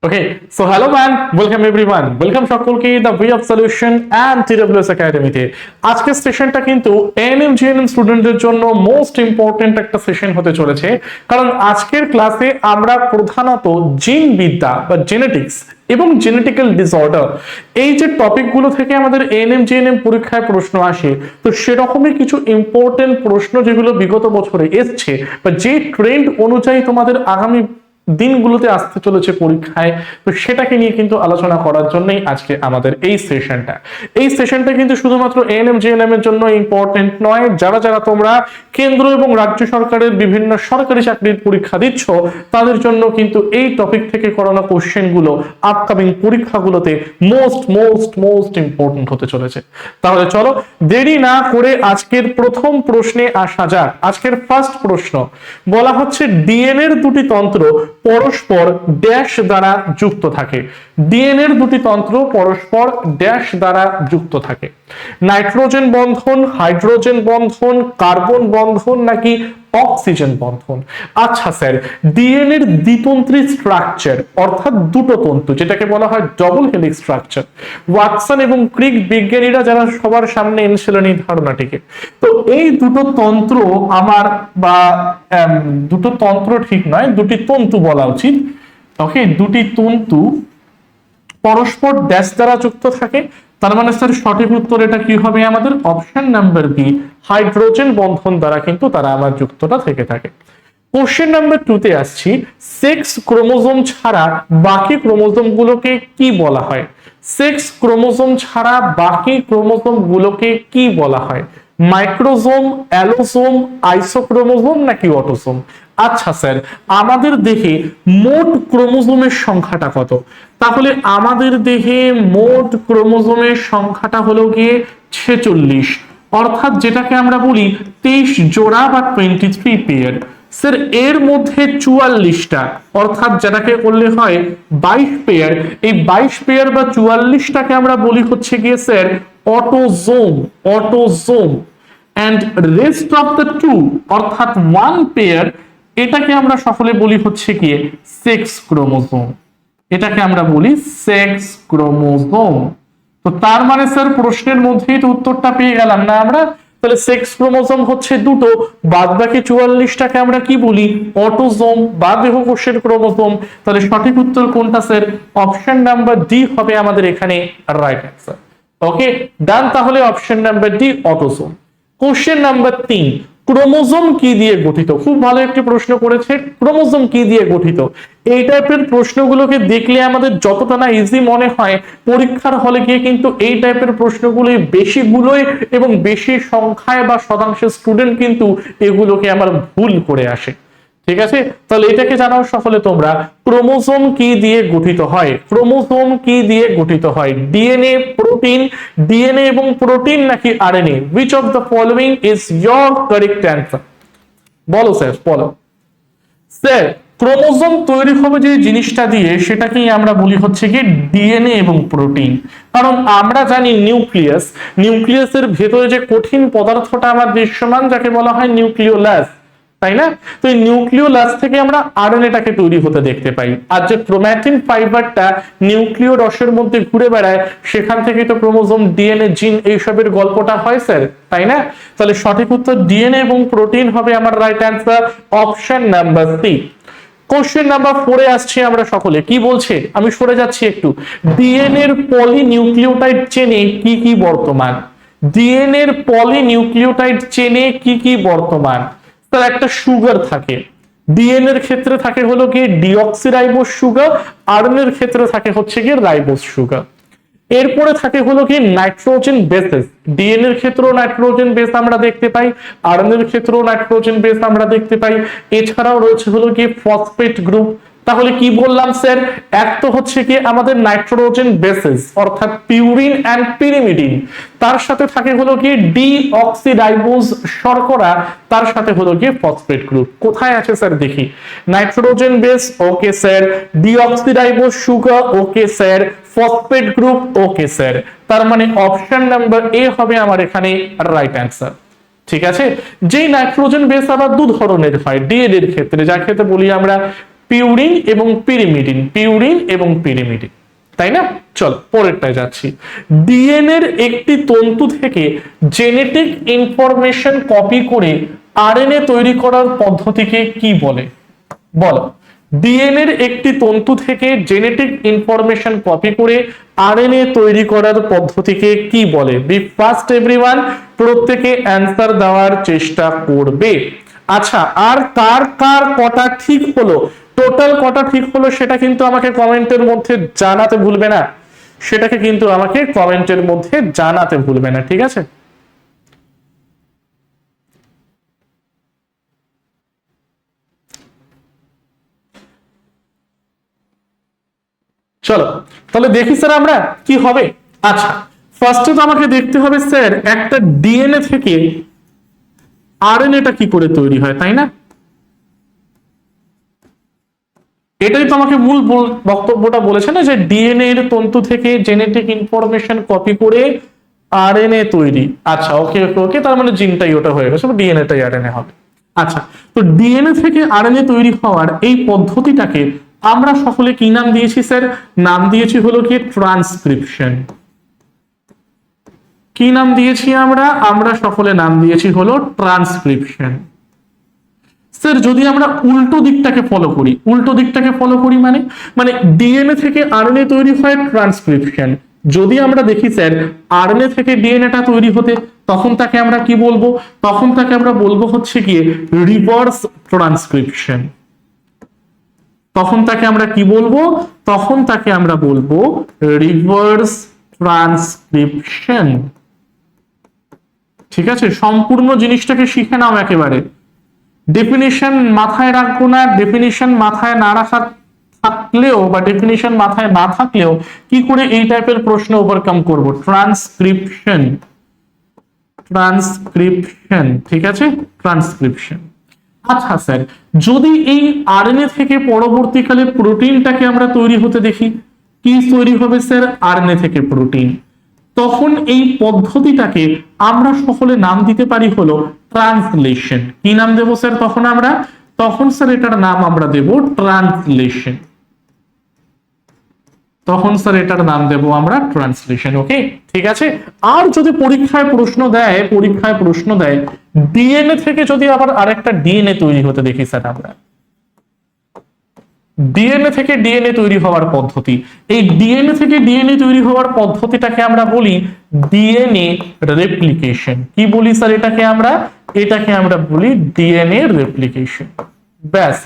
Okay, so hello man, welcome everyone. Welcome সকলকে the way of solution and TWS Academy তে। আজকের সেশনটা কিন্তু ANM GNM স্টুডেন্টদের জন্য মোস্ট ইম্পর্টেন্ট একটা সেশন হতে চলেছে, কারণ আজকের ক্লাসে আমরা প্রধানত জিন বিদ্যা বা জেনেটিক্স এবং জেনেটিক্যাল ডিসঅর্ডার এই যে টপিকগুলো থেকে আমাদের এএনএম জিএনএম পরীক্ষায় প্রশ্ন আসে, তো সেরকমই কিছু ইম্পর্টেন্ট প্রশ্ন যেগুলো বিগত বছরে এসছে বা যে ট্রেন্ড অনুযায়ী তোমাদের আগামী দিনগুলোতে আসতে চলেছে পরীক্ষায়, তো সেটাকে নিয়ে কিন্তু আলোচনা করার জন্যই আজকে আমাদের এই সেশনটা কিন্তু শুধুমাত্র এএনএম জিএনএম এর জন্য ইম্পর্টেন্ট নয়। যারা যারা তোমরা কেন্দ্র এবং রাজ্য সরকারের বিভিন্ন সরকারি চাকরির পরীক্ষা দিচ্ছ, তাদের জন্য কিন্তু এই টপিক থেকে করানো কোশ্চেনগুলো আপকামিং পরীক্ষাগুলোতে মোস্ট ইম্পর্টেন্ট হতে চলেছে। তাহলে চলো দেরি না করে আজকের প্রথম প্রশ্নে আসা যাক। আজকের ফার্স্ট প্রশ্ন বলা হচ্ছে ডিএনএ এর দুটি তন্ত্র পরস্পর ড্যাশ দ্বারা যুক্ত থাকে। ডিএনএ এর দুটি তন্ত্র পরস্পর ড্যাশ দ্বারা যুক্ত থাকে। নাইট্রোজেন বন্ধন, হাইড্রোজেন বন্ধন, কার্বন বন্ধন নাকি অক্সিজেন বন্ধন? আচ্ছা স্যার, ডিএনএ এর দ্বিতন্ত্রী স্ট্রাকচার অর্থাৎ দুটো তন্তু, যেটাকে বলা হয় ডবল হেলিক্স স্ট্রাকচার, ওয়াটসন এবং ক্রিক বিজ্ঞানীরা যারা সবার সামনে এনেছিলেন এই ধারণাটিকে, তো এই দুটো তন্ত্র আমার বা দুটো তন্ত্র ঠিক নয়, দুটি তন্তু বলা উচিত। ওকে, দুটি তন্তু পরস্পর ড্যাশ দ্বারা যুক্ত থাকে। তার মানে স্যার সঠিক উত্তর এটা কি হবে আমাদের? অপশন নাম্বার বি, হাইড্রোজেন বন্ধন দ্বারা কিন্তু তারা আমার যুক্তটা থেকে থাকে। কোশ্চেন নাম্বার 2 তে আসছি, সেক্স ক্রোমোজোম ছাড়া বাকি ক্রোমোজোম গুলোকে কি বলা হয়? সেক্স ক্রোমোজোম ছাড়া বাকি ক্রোমোজোম গুলোকে কি বলা হয়? মাইক্রোজোম, অ্যালোজোম, আইসোক্রোমোজোম নাকি অটোজোম? আচ্ছা স্যার, আমাদের দেহে মোট ক্রোমোজোমের সংখ্যাটা কত? তাহলে আমাদের দেহে মোট ক্রোমোজোমের সংখ্যাটা হলো গিয়ে 46, অর্থাৎ যেটাকে আমরা বলি 23 জোড়া বা 23 পেয়ার। স্যার এর মধ্যে 44টা, অর্থাৎ যেটাকে বললে হয় 22 পেয়ার, এই 22 পেয়ার বা 44টাকে আমরা বলি হচ্ছে গিয়ে sir autosome and rest of the two অর্থাৎ 1 পেয়ার, এটাকে আমরা সকলে বলি হচ্ছে গিয়ে সেক্স ক্রোমোজোম। এটাকে আমরা বলি সেক্স ক্রোমোজোম। তো তার মানে স্যার প্রশ্নের মধ্যেই তো উত্তরটা পেয়ে গেলাম না আমরা? তাহলে সেক্স ক্রোমোজোম হচ্ছে দুটো, বাদ বাকি 44টাকে আমরা কি বলি? অটোজোম বা দেহকোষের ক্রোমোজোম। তাহলে সঠিক উত্তর কোনটা স্যার? অপশন নাম্বার ডি হবে আমাদের এখানে রাইট অ্যান্সার। ওকে ডান, তাহলে option number D autosome. Question number 3, chromosome কি দিয়ে গঠিত? খুব ভালো একটি প্রশ্ন করেছে, ক্রোমোজোম কি দিয়ে গঠিত? এই টাইপের প্রশ্নগুলোকে দেখলে আমাদের যতটা না ইজি মনে হয়, পরীক্ষার হলে গিয়ে কিন্তু এই টাইপের প্রশ্নগুলো বেশিগুলোই এবং বেশি সংখ্যায় বা শতাংশের স্টুডেন্ট কিন্তু এগুলোকে আমার ভুল করে আসে। ঠিক আছে, তাহলে এটাকে জানাও সকলে তোমরা, ক্রোমোজোম কি দিয়ে গঠিত হয়? ক্রোমোজোম কি দিয়ে গঠিত হয়? ডিএনএ, প্রোটিন, ডিএনএ এবং প্রোটিন নাকি RNA? which of the following is your correct answer? বলো স্যার, বলো স্যার। ক্রোমোজোম তৈরি হবে যে জিনিসটা দিয়ে, সেটাকেই আমরা বলি হচ্ছে কি ডিএনএ এবং প্রোটিন। কারণ আমরা জানি নিউক্লিয়াসের ভেতরে যে কঠিন পদার্থটা আমার দৃশ্যমান, যাকে বলা হয় নিউক্লিওলাস, তাই না? তো এই নিউক্লিওলাস থেকে আমরা আরএনএটাকে তৈরি হতে দেখতে পাই। আর যে ক্রোমাটিন ফাইবারটা নিউক্লিয় রসের মধ্যে ঘুরে বেড়ায়, সেখান থেকে তো ক্রোমোজোম, ডিএনএ, জিন এইসবের গল্পটা হয় স্যার, তাই না? তাহলে সঠিক উত্তর ডিএনএ এবং প্রোটিন হবে আমার right answer, option number C. Question number 4 এ আসছি আমরা সকলে, কি বলছে? আমি সরে যাচ্ছি একটু। ডিএনএ এর পলিনিউক্লিওটাইড চেনে কি কি বর্তমান? ডিএনএ এর পলিনিউক্লিওটাইড চেনে কি কি বর্তমান? তার একটা সুগার থাকে, ডিএনএ এর ক্ষেত্রে থাকে হলো কি ডিঅক্সিরাইবোজ সুগার, আরএনএ এর ক্ষেত্রে থাকে হচ্ছে কি রাইবোজ সুগার। এরপরে থাকে হলো কি নাইট্রোজেন বেসেস, ডিএনএ এর ক্ষেত্রেও নাইট্রোজেন বেস আমরা দেখতে পাই, আরএনএ এর ক্ষেত্রেও নাইট্রোজেন বেস আমরা দেখতে পাই। এছাড়াও রয়েছে হলো কি ফসফেট গ্রুপ। তাহলে কি বললাম স্যার? এক তো হচ্ছে কি আমাদের নাইট্রোজেন বেসেস অর্থাৎ পিউরিন এন্ড পিরিমিডিন, তার সাথে থাকে হলো কি ডিঅক্সিরাইবোজ শর্করা, তার সাথে হলো কি ফসফেট গ্রুপ। কোথায় আছে স্যার দেখি? Nitrogen base okay sir, deoxyribose sugar okay sir, phosphate group okay sir. তার মানে অপশন নাম্বার এ হবে আমার এখানে রাইট অ্যান্সার। ঠিক আছে, যেই নাইট্রোজেন বেস আবার দু ধরনের হয় ডিএনএ এর ক্ষেত্রে, যার ক্ষেত্রে বলি আমরা পিউরিন এবং পিরিমিডিন, পিউরিন এবং পিরিমিডিন, তাই না? চলো পরেরটায় যাচ্ছি। ডিএনএর একটি তন্তু থেকে জেনেটিক ইনফরমেশন কপি করে আরএনএ তৈরি করার পদ্ধতিকে কি বলে? বলো। ডিএনএর একটি তন্তু থেকে জেনেটিক ইনফরমেশন কপি করে আরএনএ তৈরি করার পদ্ধতিকে কি বলে? বি ফাস্ট এভরিওয়ান, প্রত্যেকে অ্যান্সার দেওয়ার চেষ্টা করবে। আচ্ছা, আর কার কার কটা ঠিক হলো, টোটাল কটা ঠিক হলো সেটা কিন্তু আমাকে কমেন্টের মধ্যে জানাতে ভুলবে না, সেটাকে কিন্তু আমাকে কমেন্টের মধ্যে জানাতে ভুলবে না, ঠিক আছে? চলো তাহলে দেখি স্যার আমরা কি হবে। আচ্ছা, ফার্স্টে তো আমাকে দেখতে হবে স্যার একটা ডিএনএ থেকে আরএনএটা কি করে তৈরি হয়, তাই না? এটাই তো আমাকে মূল বক্তব্যটা বলেছে না, যে ডিএনএ এর তন্তু থেকে জেনেটিক ইনফরমেশন কপি করে আরএনএ তৈরি। আচ্ছা, ওকে ওকে ওকে, তার মানে জিনটাই ওটা হয়ে গেছে, ডিএনএটাই আরএনএ হবে। আচ্ছা, তো ডিএনএ থেকে আরএনএ তৈরি হওয়ার এই পদ্ধতিটাকে আমরা সকলে কি নাম দিয়েছি স্যার? নাম দিয়েছি হলো কি ট্রান্সক্রিপশন। কি নাম দিয়েছি আমরা? আমরা সকলে নাম দিয়েছি হলো ট্রান্সক্রিপশন। স্যার যদি আমরা উল্টো দিকটাকে ফলো করি, উল্টো দিকটাকে ফলো করি মানে মানে ডিএনএ থেকে আরএনএ তৈরি হয় ট্রান্সক্রিপশন। যদি আমরা দেখি স্যার আরএনএ থেকে ডিএনএটা তৈরি হতে, তখন তাকে আমরা কি বলবো? তখন তাকে আমরা বলবো হচ্ছে গিয়ে রিভার্স ট্রান্সক্রিপশন। তখন তাকে আমরা কি বলবো? তখন তাকে আমরা বলবো রিভার্স ট্রান্সক্রিপশন। ঠিক আছে, সম্পূর্ণ জিনিসটাকে শিখে নাও একেবারে। ডেফিনিশন মাথায় রাখবো না, ডেফিনিশন মাথায় না রাখা থাকলেও বা ডেফিনিশন মাথায় না থাকলেও কি করে এই টাইপের প্রশ্ন ওভারকাম করব? ট্রান্সক্রিপশন, ট্রান্সক্রিপশন, ঠিক আছে, ট্রান্সক্রিপশন। আচ্ছা স্যার, যদি এই আরএনএ থেকে পরবর্তীকালে প্রোটিনটাকে আমরা তৈরি হতে দেখি, কি তৈরি হবে স্যার? আরএনএ থেকে প্রোটিন। তখন এই পদ্ধতিটাকে আমরা সকলে নাম দিতে পারি হলো ট্রান্সলেশন। কি নাম দেবো স্যার তখন আমরা? তখন স্যার এটার নাম আমরা দেব ট্রান্সলেশন। তখন স্যার এটার নাম দেব আমরা ট্রান্সলেশন। ওকে, ঠিক আছে। আর যদি পরীক্ষায় প্রশ্ন দেয়, পরীক্ষায় প্রশ্ন দেয় ডিএনএ থেকে যদি আবার আরেকটা ডিএনএ তৈরি হতে দেখি স্যার আমরা, ডিএনএ থেকে ডিএনএ তৈরি হওয়ার পদ্ধতি, এই ডিএনএ থেকে ডিএনএ তৈরি হওয়ার পদ্ধতিটাকে আমরা বলি ডিএনএ রেপ্লিকেশন। কি বলি স্যার এটাকে আমরা? এটাকে আমরা বলি ডিএনএ রেপ্লিকেশন। ব্যাস,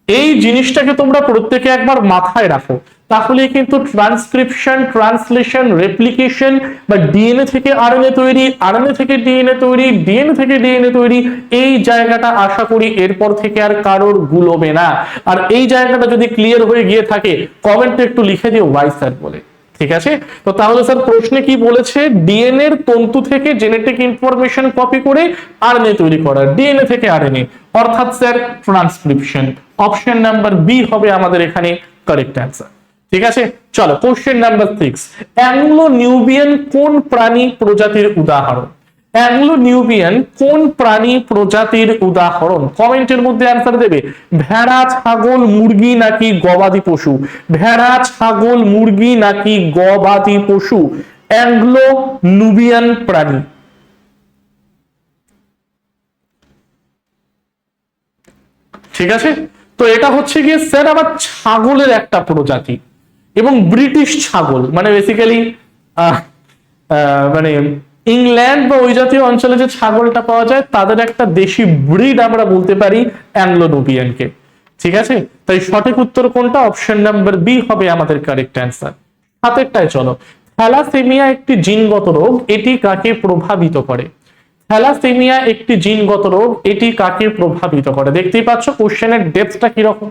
এই জিনিসটাকে তোমরা প্রত্যেকে একবার মাথায় রাখো, তাহলে কিন্তু ট্রান্সক্রিপশন, ট্রান্সলেশন, রেপ্লিকেশন বা ডিএনএ থেকে আরএনএ তৈরি, আরএনএ থেকে ডিএনএ তৈরি, ডিএনএ থেকে ডিএনএ তৈরি, এই জায়গাটা আশা করি এরপর থেকে আর কারোর গুলোবে না। আর এই জায়গাটা যদি ক্লিয়ার হয়ে গিয়ে থাকে কমেন্টে একটু লিখে দিও ওয়াই স্যার বলে, ঠিক আছে? তো তাহলে স্যার প্রশ্নে কি বলেছে? ডিএনএ এর তন্তু থেকে জেনেটিক ইনফরমেশন কপি করে আরএনএ তৈরি করা, ডিএনএ থেকে আরএনএ, অর্থাৎ sir transcription. Option number B হবে আমাদের এখানে কারেক্ট অ্যান্সার। ঠিক আছে, চলো কোশ্চেন নাম্বার 6। অ্যাংলো নিউবিয়ান কোন প্রাণী প্রজাতির উদাহরণ? অ্যাংলো নিউবিয়ান কোন প্রাণী প্রজাতির উদাহরণ? কমেন্টের মধ্যে অ্যান্সার দেবে। ভেড়া, ছাগল, মুরগি নাকি গবাদি পশু? ভেড়া, ছাগল, মুরগি নাকি গবাদি পশু? অ্যাংলো নুবিয়ান প্রাণী। ঠিক আছে, তো এটা হচ্ছে গিয়ে স্যার আবার ছাগলের একটা প্রজাতি, এবং ব্রিটিশ ছাগল, মানে বেসিক্যালি মানে ইংল্যান্ড বা ওই জাতীয় অঞ্চলে যে ছাগলটা পাওয়া যায় তাদের একটা দেশি ব্রিড আমরা বলতে পারি অ্যাংলো নুবিয়ানকে। ঠিক আছে, তাই সঠিক উত্তর কোনটা? অপশন নাম্বার বি হবে আমাদের কারেক্ট অ্যান্সার। হাতেরটায় চলো। থ্যালাসেমিয়া একটি জিনগত রোগ, এটি কাকে প্রভাবিত করে? থ্যালাসেমিয়া একটি জিনগত রোগ, এটি কাকে প্রভাবিত করে? দেখতেই পাচ্ছ কোশ্চেনের ডেপথটা কিরকম।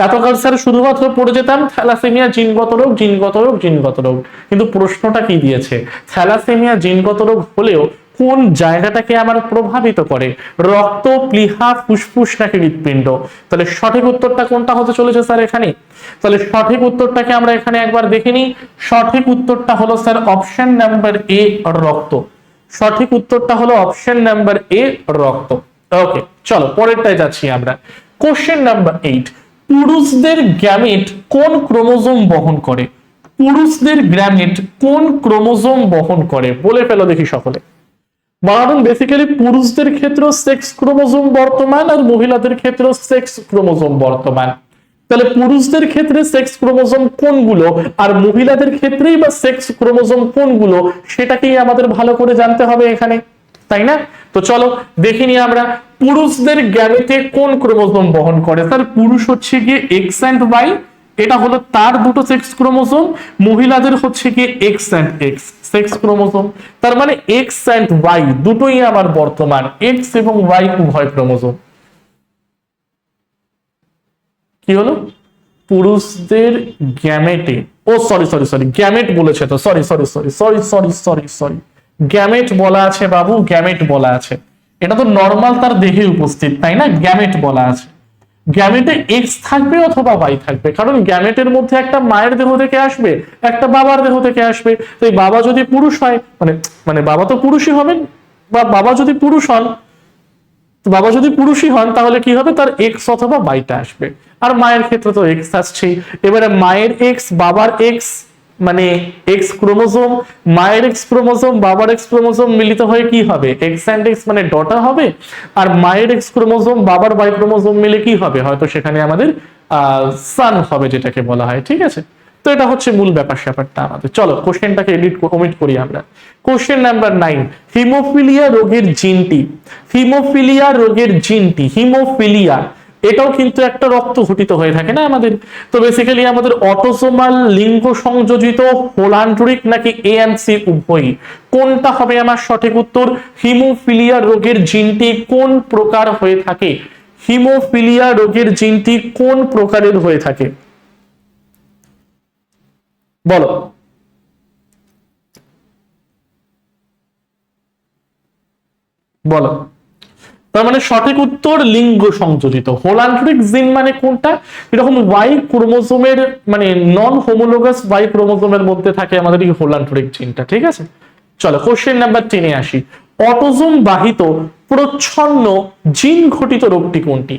এতকাল স্যার শুধুমাত্র পড়ে যেতাম থ্যালাসেমিয়া জিনগত রোগ, জিনগত রোগ, জিনগত রোগ, কিন্তু প্রশ্নটা কি দিয়েছে? থ্যালাসেমিয়া জিনগত রোগ হলেও কোন জায়গাটাকে আমার প্রভাবিত করে? রক্ত, প্লীহা, ফুসফুস নাকি হৃৎপিণ্ড? তাহলে সঠিক উত্তরটা কোনটা হতে চলেছে স্যার এখানে? তাহলে সঠিক উত্তরটাকে আমরা এখানে একবার দেখে নিই। সঠিক উত্তরটা হলো স্যার অপশন নাম্বার এ, রক্ত। সঠিক উত্তরটা হলো অপশন নাম্বার এ, রক্ত। ওকে, চলো পরেরটায় যাচ্ছি আমরা। Question number 8। পুরুষদের গ্যামেট কোন ক্রোমোজোম বহন করে? পুরুষদের গ্যামেট কোন ক্রোমোজোম বহন করে বলে ফেলো দেখি সকলে। কারণ বেসিক্যালি পুরুষদের ক্ষেত্রে সেক্স ক্রোমোজোম বর্তমান আর মহিলাদের ক্ষেত্রে সেক্স ক্রোমোজোম বর্তমান। তাহলে পুরুষদের ক্ষেত্রে সেক্স ক্রোমোজোম কোনগুলো আর মহিলাদের ক্ষেত্রেই বা সেক্স ক্রোমোজোম কোনগুলো সেটাকেই আমাদের ভালো করে জানতে হবে এখানে, তাই না? তো চলো দেখে নিই আমরা পুরুষদের গ্যামেটে কোন ক্রোমোজোম বহন করে। তার পুরুষ হচ্ছে গিয়ে এক্স অ্যান্ড ওয়াই, এটা হলো তার দুটো সেক্স ক্রোমোজোম, মহিলাদের হচ্ছে গিয়ে x and x sex chromosome. তার মানে এক্স অ্যান্ড ওয়াই দুটোই আমার বর্তমান, এক্স এবং ওয়াই উভয় ক্রোমোজোম। কি হলো? পুরুষদের গ্যামেটে, ও সরি সরি সরি গ্যামেট বলেছে তো, sorry sorry sorry sorry sorry sorry sorry gamete বলা আছে বাবু, গ্যামেট বলা আছে। এটা তো নর্মাল তার দেহে উপস্থিত, তাই না? গ্যামেট বলা আছে। গ্যামেটে এক্স থাকবে অথবা ওয়াই থাকবে, কারণ গ্যামেটের মধ্যে একটা মায়ের দেহ থেকে আসবে, একটা বাবার দেহ থেকে আসবে। তো এই বাবা যদি পুরুষ হয়, মানে মানে বাবা তো পুরুষই হবেন, বা বাবা যদি পুরুষ হন, বাবা যদি পুরুষই হন তাহলে কি হবে, তার এক্স অথবা ওয়াইটা আসবে। আর মায়ের ক্ষেত্রে তো এক্স আসছেই। এবারে মায়ের এক্স বাবার এক্স মানে এক্স ক্রোমোজোম, মায়ের এক্স ক্রোমোজোম বাবার এক্স ক্রোমোজোম মিলিত হয়ে কি হবে, এক্স অ্যান্ড এক্স মানে ডটার হবে। আর মায়ের এক্স ক্রোমোজোম বাবার ওয়াই ক্রোমোজোম মিলে কি হবে, হয়তো সেখানে আমাদের সান হবে, যেটাকে বলা হয়। ঠিক আছে, তো এটা হচ্ছে মূল ব্যাপারটা আমাদের। চলো কোশ্চেনটাকে ওমিট করি আমরা। কোশ্চেন নাম্বার 9, হিমোফিলিয়া রোগের জিনটি, হিমোফিলিয়া রোগের জিনটি, হিমোফিলিয়া এটাও কিন্তু একটা রক্ত ঘটিত হয়ে থাকে না আমাদের। তো বেসিক্যালি আমাদের অটোসোমাল লিঙ্গ সংযোজিত হোলান্ড্রিক নাকি এএনসি উভয়ই, কোনটা হবে আমার সঠিক উত্তর? হিমোফিলিয়া রোগের জিনটি কোন প্রকার হয়ে থাকে? হিমোফিলিয়া রোগের জিনটি কোন প্রকারের হয়ে থাকে বলো। বলো। তার মানে সঠিক উত্তর লিঙ্গ সংযোজিত। হোলান্ড্রিক জিন মানে কোনটা? এরকম ওয়াই ক্রোমোজোমের মানে নন হোমোলোগাস ওয়াই ক্রোমোজোমের মধ্যে থাকে আমাদের এই হোলান্ড্রিক জিনটা। ঠিক আছে, চলো কোশ্চেন নাম্বার 10 এ আসি। অটোজোম বাহিত প্রচ্ছন্ন জিন ঘটিত রোগটি কোনটি?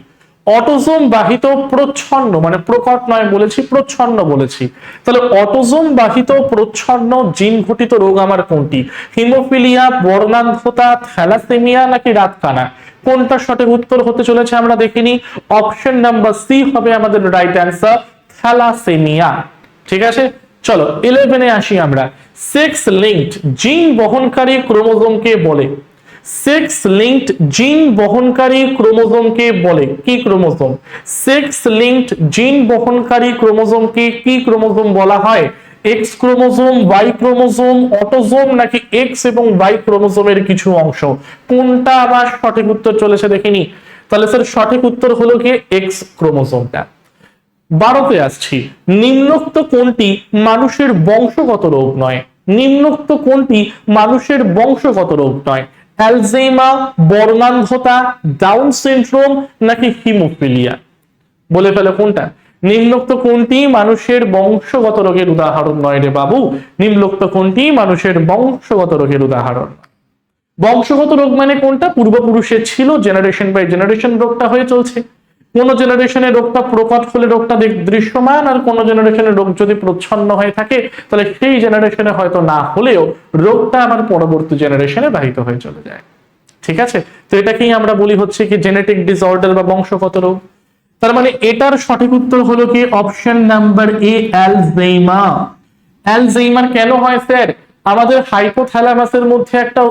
অটোজোম বাহিত প্রচ্ছন্ন মানে প্রকট নয় বলেছি, প্রচ্ছন্ন বলেছি। তাহলে অটোজোম বাহিত প্রচ্ছন্ন জিন ঘটিত রোগ আমার কোনটি? হিমোফিলিয়া, বর্ণান্ধতা, থ্যালাসেমিয়া নাকি রাতকানা? কোনটা সঠিক উত্তর হতে চলেছে আমরা দেখিনি। অপশন নাম্বার সি হবে আমাদের রাইট অ্যান্সার, থ্যালাসেমিয়া। ঠিক আছে, চলো 11 এ আসি আমরা। সেক্স লিঙ্কড জিন বহনকারী ক্রোমোজোমকে বলে, সেক্স লিঙ্কড জিন বহনকারী ক্রোমোজোমকে বলে কি ক্রোমোজোম? সেক্স লিঙ্কড জিন বহনকারী ক্রোমোজোমকে কি ক্রোমোজোম বলা হয়? X chromosome, Y chromosome, autosome নাকি এক্স এবং ওয়াই ক্রোমোজোমের কিছু অংশ? কোনটা আবার সঠিক উত্তর চলেছে দেখিনি। তাহলে স্যার সঠিক উত্তর হলো কি এক্স ক্রোমোজোমটা। 12তে আসছি। নিম্নোক্ত কোনটি মানুষের বংশগত রোগ নয়? নিম্নোক্ত কোনটি মানুষের বংশগত রোগ নয়? অ্যালঝেইমার, বর্ণান্ধতা, ডাউন সিনড্রোম নাকি হিমোফিলিয়া? বলে ফেলো কোনটা। নিম্নোক্ত কোনটি মানুষের বংশগত রোগের উদাহরণ নয় রে বাবু? নিম্নোক্ত কোনটি মানুষের বংশগত রোগের উদাহরণ? বংশগত রোগ মানে কোনটা? পূর্বপুরুষের ছিল, জেনারেশন বাই জেনারেশন রোগটা হয়ে চলছে। কোন জেনারেশনে রোগটা প্রকট হলে রোগটা দৃশ্যমান, আর কোন জেনারেশনে রোগ যদি প্রচ্ছন্ন হয়ে থাকে তাহলে সেই জেনারেশনে হয়তো না হলেও রোগটা আমার পরবর্তী জেনারেশনে বাহিত হয়ে চলে যায়। ঠিক আছে, তো এটাকেই আমরা বলি হচ্ছে কি জেনেটিক ডিসঅর্ডার বা বংশগত রোগ। তার মানে এটার সঠিক উত্তর হলো কি অপশন নাম্বার এ, অ্যালঝেইমার। অ্যালঝেইমার কেন হয় স্যার? আমাদের হাইপোথ্যালামাসের মধ্যে একটা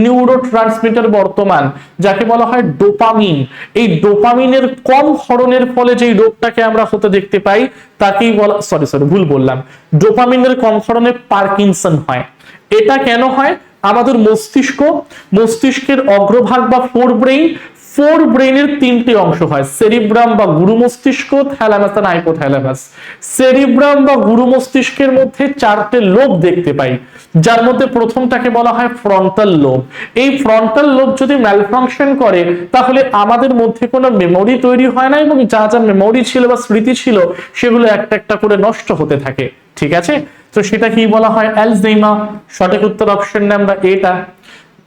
নিউরোট্রান্সমিটার বর্তমান, যাকে বলা হয় ডোপামিন। এই ডোপামিনের কম ক্ষরণের ফলে যেই রোগটাকে আমরা হতে দেখতে পাই তাকেই বলা, সরি ভুল বললাম, ডোপামিনের কম ক্ষরণে পার্কিনসন হয়। এটা কেন হয়? আমাদের মস্তিষ্কের অগ্রভাগ বা ফোর ব্রেইনের 3টি অংশ হয়, সেরিব্রাম বা গুরু মস্তিষ্ক, থ্যালামাস আর হাইপোথ্যালামাস। সেরিব্রাম বা গুরু মস্তিষ্কের মধ্যে 4টে লোব দেখতে পাই, যার মধ্যে প্রথমটাকে বলা হয় ফ্রন্টাল লোব। এই ফ্রন্টাল লোব যদি ম্যালফাংশন করে তাহলে আমাদের মধ্যে কোনো মেমোরি তৈরি হয় না, এবং যা যা মেমোরি ছিল বা স্মৃতি ছিল সেগুলো একটা একটা করে নষ্ট হতে থাকে। ঠিক আছে, তো সেটা কি বলা হয়? অ্যালঝেইমার। সঠিক উত্তর অপশন নাম্বার এটা।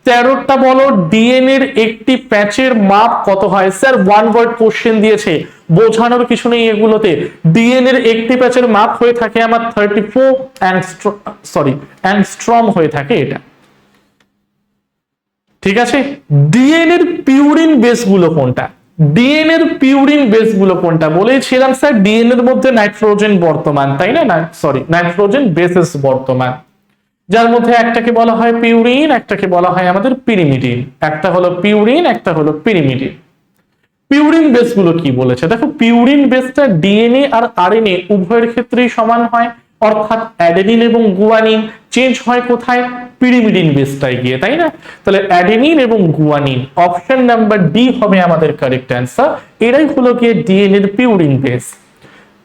13টা বলো ডিএনএ এর একটি প্যাচের মাপ কত হয়? স্যার ওয়ান ওয়ার্ড কোশ্চেন দিয়েছে, বোঝানোর কিছু নেই এগুলোতে। ডিএনএ এর একটি প্যাচের মাপ হয়ে থাকে আমার 34 অ্যাংস্ট্রম হয়ে থাকে এটা। ঠিক আছে, ডিএনএ এর পিউরিন বেস গুলো কোনটা? ডিএনএ এর পিউরিন বেস গুলো কোনটা বলেছিলাম স্যার, ডিএনএ এর মধ্যে নাইট্রোজেন বর্তমান, তাই না? নাইট্রোজেন বেসেস বর্তমান, যার মধ্যে একটাকে বলা হয় পিউরিন, একটাকে বলা হয় আমাদের পিরিমিডিন। একটা হলো পিউরিন, একটা হলো পিরিমিডিন। পিউরিন বেস গুলো কি বলেছে দেখো, পিউরিন বেসটা ডিএনএ আর আরএনএ উভয়ের ক্ষেত্রেই সমান হয়, অর্থাৎ অ্যাডেনিন এবং গুয়ানিন। চেঞ্জ হয় কোথায়? পিরিমিডিন বেসটায় গিয়ে, তাই না? তাহলে অ্যাডেনিন এবং গুয়ানিন, অপশন নাম্বার ডি হবে আমাদের কারেক্ট অ্যান্সার। এরাই হলো গিয়ে ডিএনএ এর পিউরিন বেস।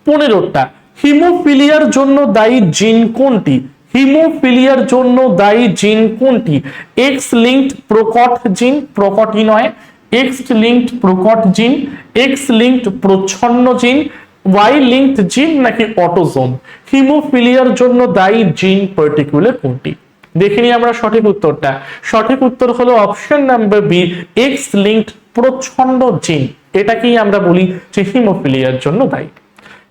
15টা হিমোফিলিয়ার জন্য দায়ী জিন কোনটি? হিমোফিলিয়ার জন্য দায়ী জিন কোনটি? এক্স লিঙ্কড প্রকট জিন, প্রকটই নয়, এক্স লিঙ্কড প্রকট জিন, এক্স লিঙ্কড প্রচ্ছন্ন জিন, ওয়াই লিঙ্কড জিন নাকি অটোজোম? হিমোফিলিয়ার জন্য দায়ী জিন পার্টিকুলার কোনটি? দেখে নিই আমরা সঠিক উত্তরটা। সঠিক উত্তর হলো option number B, X linked প্রচ্ছন্ন জিন। এটাকেই আমরা বলি যে হিমোফিলিয়ার জন্য দায়ী।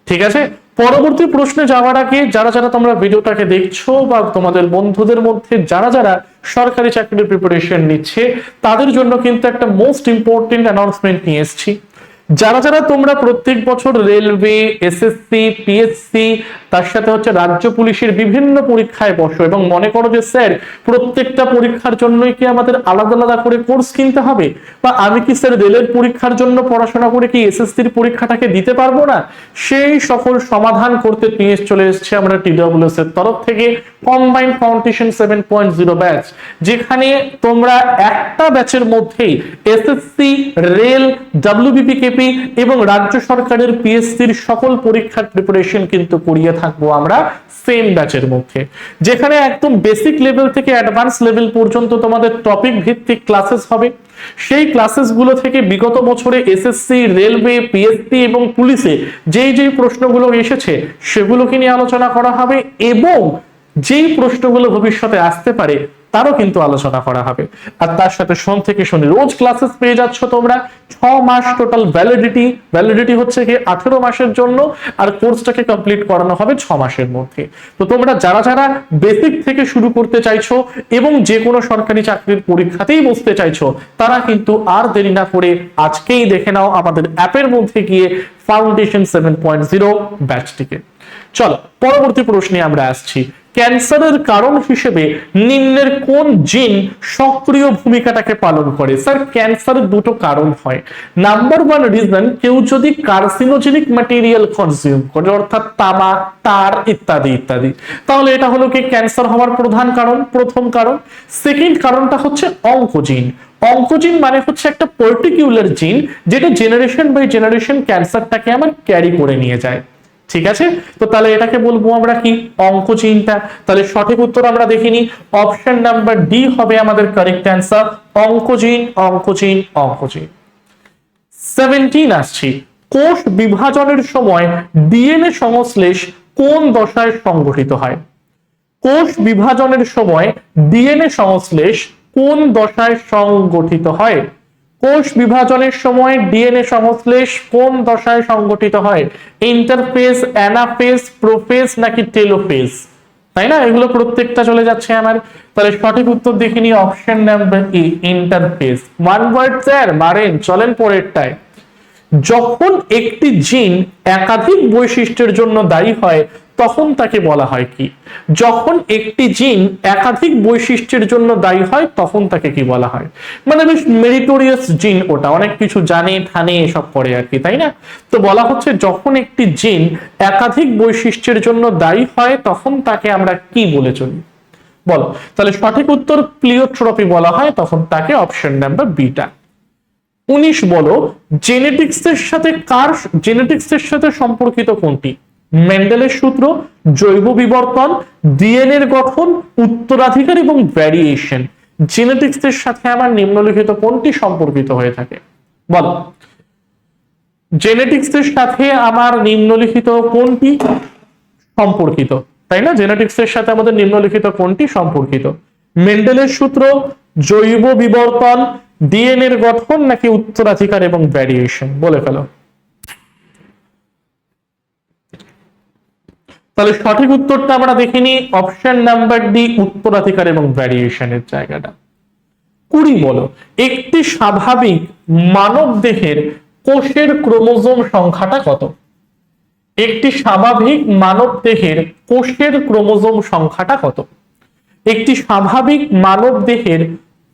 ঠিক আছে, পরবর্তী প্রশ্নে যাওয়ার আগে যারা যারা তোমরা ভিডিওটাকে দেখছো বা তোমাদের বন্ধুদের মধ্যে যারা যারা সরকারি চাকরির প্রিপারেশন নিচ্ছে, তাদের জন্য কিন্তু একটা মোস্ট ইম্পর্টেন্ট অ্যানাউন্সমেন্ট নিয়ে এসেছি। যারা যারা তোমরা প্রত্যেক বছর রেলওয়ে, এসএসসি, পিএসসি, তার সাথে হচ্ছে রাজ্য পুলিশের বিভিন্ন পরীক্ষায় বসো এবং মনে করো যে স্যার প্রত্যেকটা পরীক্ষার জন্যই কি আমাদের আলাদা আলাদা করে কোর্স কিনতে হবে, বা আমি কি স্যার রেলের পরীক্ষার জন্য পড়াশোনা করে কি এসএসসির পরীক্ষাটাকে দিতে পারবো না, সেই সকল সমাধান করতে নিয়ে চলে এসেছে আমরা টিডব্লিউএস এর তরফ থেকে কম্বাইন্ড ফাউন্ডেশন 7.0 ব্যাচ, যেখানে তোমরা একটা ব্যাচের মধ্যেই এসএসসি, রেল, ডব্লিউবিপিকেপি এবং রাজ্য সরকারের পিএসসির সকল পরীক্ষার প্রিপারেশন কিন্তু করিয়ে থাকবো আমরা সেম ব্যাচের মধ্যে, যেখানে একদম বেসিক লেভেল থেকে অ্যাডভান্স লেভেল পর্যন্ত তোমাদের টপিক ভিত্তিক ক্লাসেস হবে। সেই ক্লাসেস গুলো থেকে বিগত বছরে এসএসসি, রেলওয়ে, পিএসসি এবং পুলিশে যেই যেই প্রশ্নগুলো এসেছে সেগুলোকে নিয়ে আলোচনা করা হবে, এবং যেই প্রশ্নগুলো ভবিষ্যতে আসতে পারে তারও কিন্তু আলোচনা করা হবে। আর তার সাথে সোম থেকে শনি রোজ ক্লাসেস পেয়ে যাচ্ছ তোমরা। 6 মাস টোটাল ভ্যালিডিটি হচ্ছে কি 18 মাসের জন্য, আর কোর্সটাকে কমপ্লিট করানো হবে 6 মাসের মধ্যে। তো তোমরা যারা যারা বেসিক থেকে শুরু করতে চাইছো এবং যে কোনো সরকারি চাকরির পরীক্ষাতেই বসতে চাইছো, তারা কিন্তু আর দেরি না করে আজকেই দেখে নাও আমাদের অ্যাপের মধ্যে গিয়ে ফাউন্ডেশন 7.0 ব্যাচটিকে। চলো পরবর্তী প্রশ্নে আমরা আসছি। ক্যান্সারের কারণ হিসেবে নিম্নের কোন জিন সক্রিয় ভূমিকাটাকে পালন করে? স্যার ক্যান্সারের দুটো কারণ হয়। নাম্বার 1 রিজন, কেউ যদি কার্সিনোজেনিক ম্যাটেরিয়াল কনজিউম করে, অর্থাৎ তামাক, তার ইত্যাদি ইত্যাদি, তাহলে এটা হলো কি ক্যান্সার হওয়ার প্রধান কারণ, প্রথম কারণ। সেকেন্ড কারণটা হচ্ছে অঙ্কোজিন। অঙ্কোজিন মানে হচ্ছে একটা পার্টিকুলার জিন যেটা জেনারেশন বাই জেনারেশন ক্যান্সারটাকে আমার ক্যারি করে নিয়ে যায়। ঠিক আছে, তো তাহলে এটাকে বলবো আমরা কি অঙ্কোজিনটা। তাহলে সঠিক উত্তর আমরা দেখিনি, অপশন নাম্বার ডি হবে আমাদের correct answer, oncogene oncogene oncogene. 17 আসছি, কোষ বিভাজনের সময় ডিএনএ সংশ্লেষ কোন দশায় সংঘটিত হয়? কোষ বিভাজনের সময় ডিএনএ সংশ্লেষ কোন দশায় সংঘটিত হয়? কোষ বিভাজনের সময় ডিএনএ সংশ্লেষ কোন দশায় সংঘটিত হয়? ইন্টারফেজ, অ্যানাফেজ, প্রোফেজ নাকি টেলোফেজ? তাই না, এগুলো প্রত্যেকটা চলে যাচ্ছে আমার। তাহলে সঠিক উত্তর দেখে নিই, option number E, interphase. One word sir মারেন, চলেন পরেরটায়। যখন একটি জিন একাধিক বৈশিষ্ট্যের জন্য দায়ী হয় তখন তাকে বলা হয় কি? যখন একটি জিন একাধিক বৈশিষ্ট্যের জন্য দায়ী হয় তখন তাকে কি বলা হয়? মানে বেশ মেরিটোরিয়াস জিন, ওটা অনেক কিছু জানে ঠানে এসব করে আর কি, তাই না? তো বলা হচ্ছে যখন একটি জিন একাধিক বৈশিষ্ট্যের জন্য দায়ী হয় তখন তাকে আমরা কি বলে চলি? বলো, তাহলে সঠিক উত্তর প্লিওট্রপি বলা হয় তখন তাকে, অপশন নাম্বার বিটা। 19 বলো, জেনেটিক্সের সাথে সম্পর্কিত কোনটি? মেন্ডেলের সূত্র, জৈব বিবর্তন, ডিএনএ এর গঠন, উত্তরাধিকার এবং ভ্যারিয়েশন। জেনেটিক্সের সাথে আমার নিম্নলিখিত কোনটি সম্পর্কিত হয়ে থাকে? বলো, জেনেটিক্সের সাথে আমার নিম্নলিখিত কোনটি সম্পর্কিত? তাই না, জেনেটিক্সের সাথে আমাদের নিম্নলিখিত কোনটি সম্পর্কিত? মেন্ডেলের সূত্র, জৈব বিবর্তন, ডিএনএ এর গঠন নাকি উত্তরাধিকার এবং ভ্যারিয়েশন? বলে ফেলো। তাহলে সঠিক উত্তরটা আমরা দেখিনি, অপশন নাম্বার ডি, উত্তরাধিকার এবং ভ্যারিয়েশনের জায়গাটা। 20 বলো, একটি স্বাভাবিক মানব দেহের কোষের ক্রোমোজোম সংখ্যাটা কত? একটি স্বাভাবিক মানব দেহের কোষের ক্রোমোজোম সংখ্যাটা কত? একটি স্বাভাবিক মানব দেহের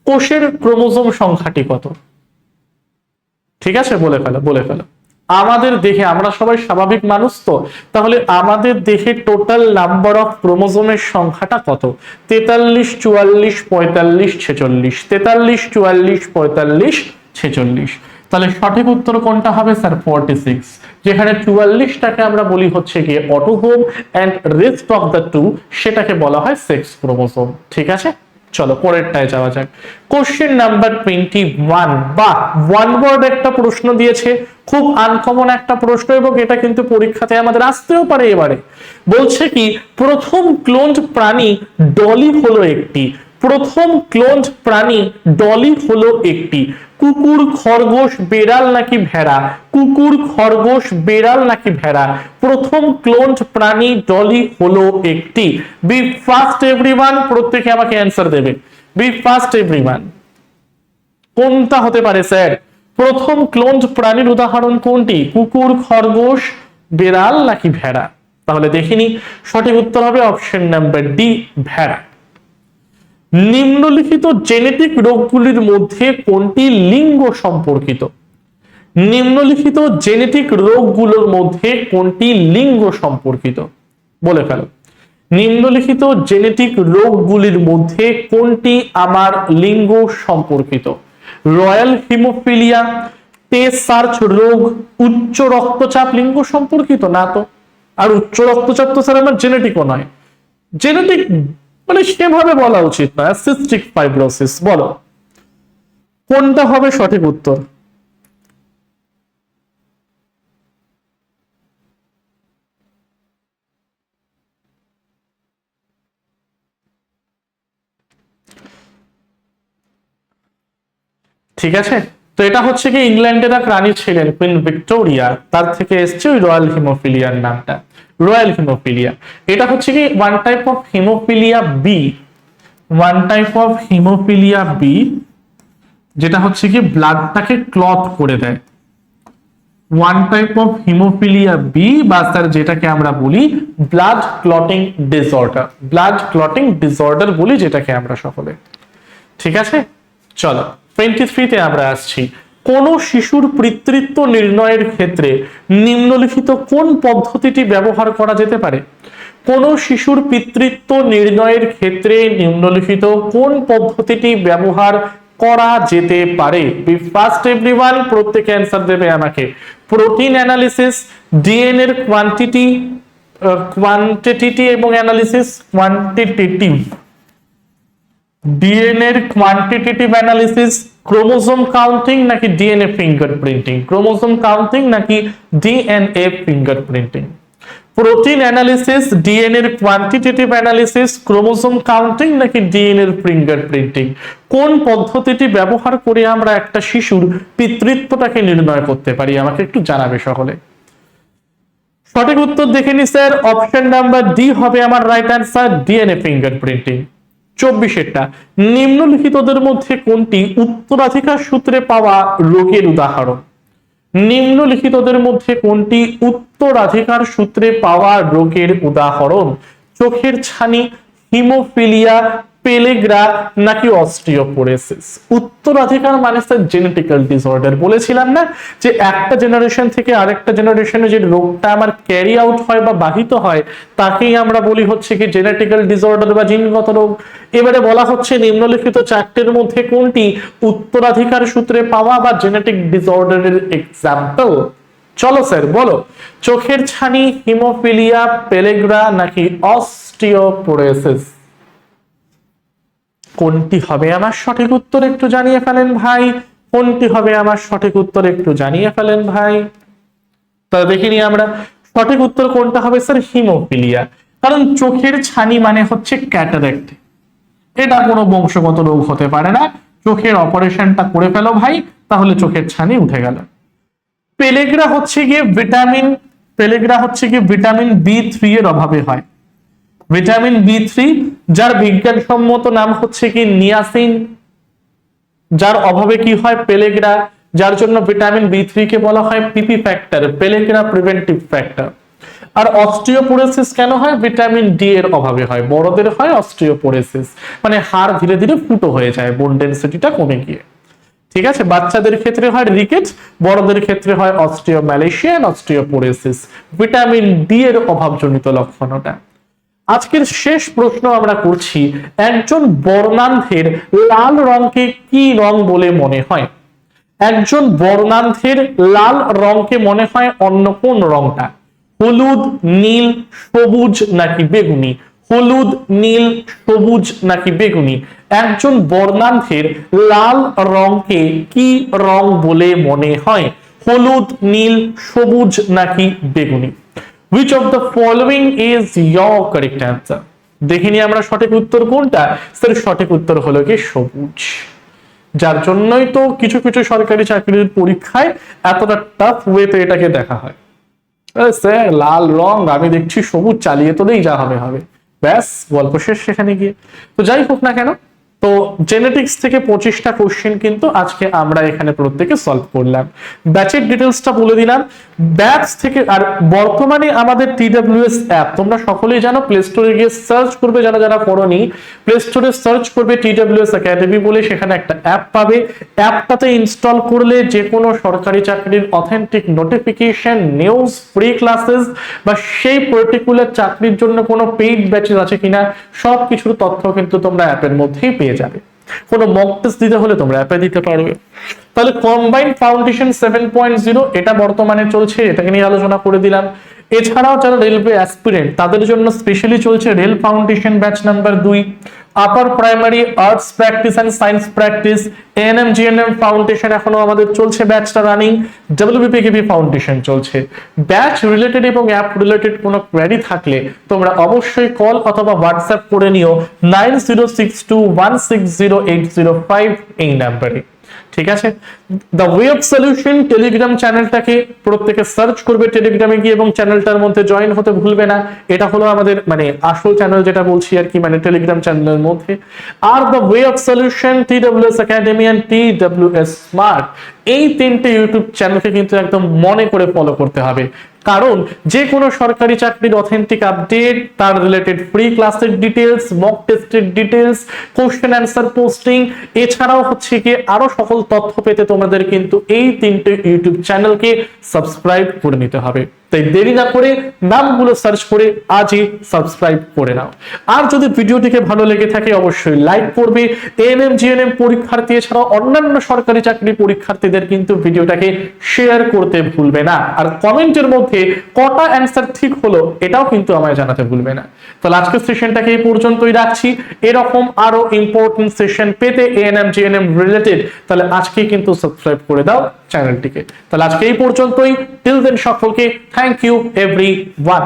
কোষের ক্রোমোজোম সংখ্যাটি কত? ঠিক আছে, বলে ফেলো, বলে ফেলো। আমাদের দেহে, আমরা সবাই স্বাভাবিক মানুষ তো, তাহলে আমাদের দেহে টোটাল নাম্বার অফ ক্রোমোজোমের সংখ্যাটা কত? 43, 44, 45, 46। 43, 44, 45, 46। তাহলে সঠিক উত্তর কোনটা হবে স্যার? 46। যেখানে 44টাকে আমরা বলি হচ্ছে গিয়ে autosome and rest of the 2 সেটাকে বলা হয় সেক্স ক্রোমোসোম। ঠিক আছে, চলো পরেরটায় যাওয়া যাক। Question number 21। বা ওয়ান ওয়ার্ড একটা প্রশ্ন দিয়েছে, খুব আনকমন একটা প্রশ্ন, এবং এটা কিন্তু পরীক্ষাতে আমাদের আসতেও পারে এবারে। বলছে কি, প্রথম ক্লোনড প্রাণী ডলি হলো একটি। প্রথম ক্লোনড প্রাণী ডলি হলো একটি। কুকুর, খরগোশ, বেড়াল নাকি ভেড়া? কুকুর, খরগোশ, বেড়াল নাকি ভেড়া? প্রথম ক্লোনড প্রাণী ডলি হলো একটি। বি ফার্স্ট এভরিওয়ান, প্রত্যেকে আমাকে অ্যান্সার দেবে। বি ফার্স্ট এভরিওয়ান, কোনটা হতে পারে স্যার? প্রথম ক্লোনড প্রাণীর উদাহরণ কোনটি? কুকুর, খরগোশ, বেড়াল নাকি ভেড়া? তাহলে দেখিনি, সঠিক উত্তর হবে অপশন নাম্বার ডি, ভেড়া। নিম্নলিখিত জেনেটিক রোগগুলির মধ্যে কোনটি লিঙ্গ সম্পর্কিত? নিম্নলিখিত জেনেটিক রোগগুলোর মধ্যে কোনটি লিঙ্গ সম্পর্কিত? বলে ফেলো। নিম্নলিখিত জেনেটিক রোগগুলির মধ্যে কোনটি আমার লিঙ্গ সম্পর্কিত? রয়্যাল হিমোফিলিয়া, টেস সার্চ রোগ, উচ্চ রক্তচাপ লিঙ্গ সম্পর্কিত না তো। আর উচ্চ রক্তচাপ তো স্যার আমার জেনেটিকও নয়, জেনেটিক মানে সেভাবে বলা উচিত না, সিস্টিক ফাইব্রোসিস। বলো কোনটা হবে সঠিক উত্তর? ঠিক আছে, তো এটা হচ্ছে কি, ইংল্যান্ডের এক রানী ছিলেন কুইন ভিক্টোরিয়া, তার থেকে এসছে ওই রয়্যাল হিমোফিলিয়ার নামটা। রয়্যাল হিমোফিলিয়া, এটা হচ্ছে কি one type of haemophilia B. One type of haemophilia B, যেটা হচ্ছে কি ব্লাডটাকে ক্লট করে দেয়। One type of haemophilia B, বা স্যার যেটাকে আমরা বলি blood clotting disorder. Blood clotting disorder বলি যেটাকে আমরা সকলে। ঠিক আছে, চলো 23-তে আমরা আসছি। কোন শিশুর পিতৃত্ব নির্ণয়ের ক্ষেত্রে নিম্নলিখিত কোন পদ্ধতিটি ব্যবহার করা যেতে পারে? কোন শিশুর পিতৃত্ব নির্ণয়ের ক্ষেত্রে নিম্নলিখিত কোন পদ্ধতিটি ব্যবহার করা যেতে পারে? বি ফার্স্ট এভরিওয়ান, প্রত্যেকে অ্যান্সার দেবে আমাকে। প্রোটিন অ্যানালিসিস, ডিএনএ এর কোয়ান্টিটি এবং অ্যানালিসিস, কোয়ান্টিটেটিভ ডিএনএ এর কোয়ান্টিটেটিভ অ্যানালিসিস, ক্রোমোসোম কাউন্টিং নাকি ডিএনএ ফিঙ্গারপ্রিন্টিং? ক্রোমোসোম কাউন্টিং নাকি DNA fingerprinting? Protein analysis, DNA এর কোয়ান্টিটেটিভ অ্যানালিসিস, ক্রোমোসোম কাউন্টিং নাকি ডিএনএ এর ফিঙ্গারপ্রিন্টিং? কোন পদ্ধতিটি ব্যবহার করে আমরা একটা শিশুর পিতৃত্বটাকে নির্ণয় করতে পারি? আমাকে একটু জানাবে সকলে। সঠিক উত্তর দেখে নি স্যার, অপশন নাম্বার ডি হবে আমার রাইট অ্যান্সার, ডিএনএ ফিঙ্গারপ্রিন্টিং। 24-এরটা, নিম্নলিখিতদের মধ্যে কোনটি উত্তরাধিকার সূত্রে পাওয়া রোগের উদাহরণ? নিম্নলিখিতদের মধ্যে কোনটি উত্তরাধিকার সূত্রে পাওয়া রোগের উদাহরণ? চোখের ছানি, হিমোফিলিয়া, পেলেগ্রা নাকি অস্টিওপোরোসিস? উত্তরাধিকার মানে স্যার জেনেটিক্যাল ডিসঅর্ডার। বলেছিলাম না যে একটা জেনারেশন থেকে আরেকটা জেনারেশনে যে রোগটা আমার ক্যারি আউট হয় বা বাহিত হয় তাকেই আমরা বলি হচ্ছে কি জেনেটিক্যাল ডিসঅর্ডার বা জিনগত রোগ। এবারে বলা হচ্ছে নিম্নলিখিত চারটের মধ্যে কোনটি উত্তরাধিকার সূত্রে পাওয়া বা জেনেটিক ডিসঅর্ডারের এক্সাম্পল? চলো স্যার বলো, চোখের ছানি, হিমোফিলিয়া, পেলেগ্রা নাকি অস্টিওপোরোসিস? কোনটি হবে আমার সঠিক উত্তর একটু জানিয়ে ফেলেন ভাই। কোনটি হবে আমার সঠিক উত্তর একটু জানিয়ে ফেলেন ভাই। তাহলে দেখিনি আমরা সঠিক উত্তর কোনটা হবে স্যার, হিমোফিলিয়া। কারণ চোখের ছানি মানে হচ্ছে ক্যাটারাক্ট, এটা কোনো বংশগত রোগ হতে পারে না। চোখের অপারেশনটা করে ফেলো ভাই, তাহলে চোখের ছানি উঠে গেল। পেলেগ্রা হচ্ছে গিয়ে ভিটামিন B3 এর অভাবে হয়। ভিটামিন B3 যার বিজ্ঞানসম্মত নাম হচ্ছে কি নিয়াসিন, যার অভাবে কি হয় পেলেগ্রা, যার জন্য ভিটামিন B3 কে বলা হয় পিপি ফ্যাক্টর, পেলেগ্রা প্রিভেন্টিভ ফ্যাক্টর। আর অস্টিওপোরোসিস কেন হয়? ভিটামিন ডি এর অভাবে হয়। বড়দের হয় অস্টিওপোরোসিস, মানে হাড় ধীরে ধীরে ফুটো হয়ে যায়, বোন ডেনসিটিটা কমে গিয়ে। ঠিক আছে, বাচ্চাদের ক্ষেত্রে হয় রিকেটস, বড়দের ক্ষেত্রে হয় অস্টিওম্যালেশিয়া এন্ড অস্টিওপোরোসিস। ভিটামিন ডি এর অভাবজনিত লক্ষণ ওটা। আজকের শেষ প্রশ্ন আমরা করছি, একজন বর্ণান্ধের লাল রংকে কি রং বলে মনে হয়? একজন বর্ণান্ধের লাল রংকে মনে হয় অন্য কোন রংটা? হলুদ, নীল, সবুজ নাকি বেগুনি? হলুদ, নীল, সবুজ নাকি বেগুনি? একজন বর্ণান্ধের লাল রংকে কি রং বলে মনে হয়? হলুদ, নীল, সবুজ নাকি বেগুনি? Which of the following is your correct answer? দেখিনি আমরা সঠিক উত্তর কোনটা। স্যার সঠিক উত্তর হলো কি সবুজ। যার জন্যই তো কিছু কিছু সরকারি চাকরির পরীক্ষায় এতটা টাফ ওয়েতে এটাকে দেখা হয়। স্যার লাল রং, আমি দেখছি সবুজ, চালিয়ে তোলেই যা হবে হবে, ব্যাস গল্প শেষ সেখানে গিয়ে। তো যাই হোক না কেন, তো জেনেটিক্স থেকে 25টা কোশ্চেন কিন্তু আজকে আমরা এখানে প্রত্যেকে সলভ করলাম। ব্যাচের ডিটেলসটা বলে দিলাম। ব্যাচ থেকে আর বর্তমানে আমাদের TWS অ্যাপ তোমরা সকলেই জানো, প্লে স্টোরে গিয়ে সার্চ করবে, যারা যারা করোনি প্লে স্টোরে সার্চ করবে TWS একাডেমি বলে, সেখানে একটা অ্যাপ পাবে। অ্যাপটাতে ইনস্টল করলে যে কোনো সরকারি চাকরির authentic notification, news, free classes বা সেই পার্টিকুলার চাকরির জন্য কোনো পেইড ব্যাচেস আছে কিনা সব কিছুর তথ্য কিন্তু তোমরা অ্যাপের মধ্যেই পেয়ে যাবে। কোনো মক টেস্ট দিতে হলে তোমরা অ্যাপে দিতে পারবে। তাহলে কম্বাইন্ড ফাউন্ডেশন 7.0 এটা বর্তমানে চলছে, এটাকে নিয়ে আলোচনা করে দিলাম। এছাড়াও যারা রেলওয়ে অ্যাসপিরেন্ট তাদের জন্য স্পেশালি চলছে rail foundation batch number 2, upper primary arts practice and science practice ANM GNM foundation এখনো আমাদের চলছে ব্যাচটা রানিং, WBPKB ফাউন্ডেশন চলছে। ব্যাচ রিলেটেড এবং অ্যাপ রিলেটেড কোনো কোয়েরি থাকলে তোমরা অবশ্যই কল অথবা হোয়াটসঅ্যাপ করে নিও 9062160805 এই নাম্বারে। ঠিক আছে, the way of solution Telegram চ্যানেলটাকে প্রত্যেকে সার্চ করবে টেলিগ্রামে গিয়ে এবং চ্যানেলটার মধ্যে জয়েন হতে ভুলবে না। এটা হলো আমাদের মানে আসল চ্যানেল যেটা বলছি আর কি, মানে টেলিগ্রাম চ্যানেলের মধ্যে। আর the way of solution, TWS academy and TWS smart, এই তিনটে ইউটিউব চ্যানেলকে কিন্তু একদম মনে করে ফলো করতে হবে, কারণ যে কোনো সরকারি চাকরির অথেন্টিক আপডেট, তার রিলেটেড ফ্রি ক্লাসের ডিটেলস, মক টেস্টের ডিটেলস, কোশ্চেন অ্যান্সার পোস্টিং, এছাড়াও হচ্ছে কি আরো সকল তথ্য পেতে তোমাদের কিন্তু এই তিনটে ইউটিউব চ্যানেলকে সাবস্ক্রাইব করে নিতে হবে। তাই দেরি না করে নামগুলো সার্চ করে আজই সাবস্ক্রাইব করে নাও। আর যদি ভিডিওটিকে ভালো লেগে থাকে অবশ্যই লাইক করবে। এএনএম জিএনএম পরীক্ষার্থী এছাড়াও অন্যান্য সরকারি চাকরি পরীক্ষার্থীদের কিন্তু ভিডিওটাকে শেয়ার করতে ভুলবে না। আর কমেন্টের মধ্যে কটা অ্যান্সার ঠিক হলো এটাও কিন্তু আমায় জানাতে ভুলবে না। তাহলে আজকের সেশনটাকে এই পর্যন্তই রাখছি। এরকম আরো ইম্পর্টেন্ট সেশন পেতে এএনএম জিএনএম রিলেটেড তাহলে আজকেই কিন্তু সাবস্ক্রাইব করে দাও চ্যানেলটিকে। তাহলে আজকে এই পর্যন্তই। টিল দেন সকলকে থ্যাংক ইউ এভরিওয়ান।